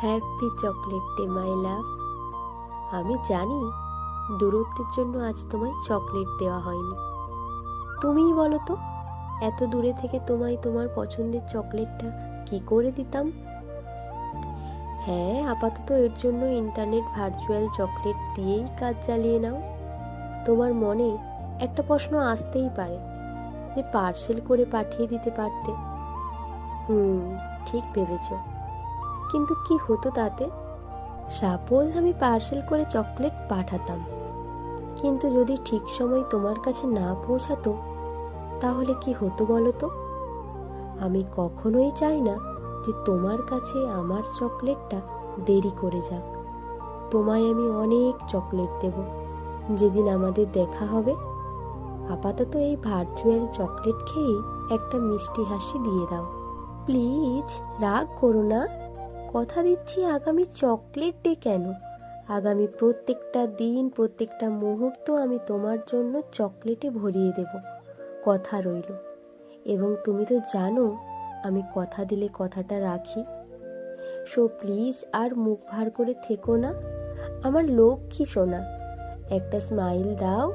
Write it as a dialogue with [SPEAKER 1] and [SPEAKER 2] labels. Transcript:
[SPEAKER 1] Happy chocolate day my লাভ। আমি জানি দূরত্বের জন্য আজ তোমায় চকলেট দেওয়া হয়নি। তুমিই বলো তো, এত দূরে থেকে তোমায় তোমার পছন্দের চকলেটটা কি করে দিতাম? হ্যাঁ, আপাতত এর জন্য ইন্টারনেট ভার্চুয়াল চকলেট দিয়েই কাজ চালিয়ে নাও। তোমার মনে একটা প্রশ্ন আসতেই পারে যে পার্সেল করে পাঠিয়ে দিতে পারতে। ঠিক ভেবেছ, কিন্তু কি হতো তাতে? সাপোজ আমি পার্সেল করে চকলেট পাঠাতাম, কিন্তু যদি ঠিক সময় তোমার কাছে না পৌঁছাতো, তাহলে কি হতো বলো তো? আমি কখনোই চাই না যে তোমার কাছে আমার চকলেটটা দেরি করে যাক। তোমায় আমি অনেক চকলেট দেব যেদিন আমাদের দেখা হবে। আপাতত এই ভার্চুয়াল চকলেট খেয়েই একটা মিষ্টি হাসি দিয়ে দাও। প্লিজ রাগ করো না। কথা দিচ্ছি, আগামী চকলেট ডে কেন, আগামী প্রত্যেকটা দিন, প্রত্যেকটা মুহূর্ত আমি তোমার জন্য চকলেটে ভরিয়ে দেব। কথা রইল। এবং তুমি তো জানো আমি কথা দিলে কথাটা রাখি। সো প্লিজ আর মুখ ভার করে থেকো না, আমার লক্ষ্মী সোনা। একটা স্মাইল দাও।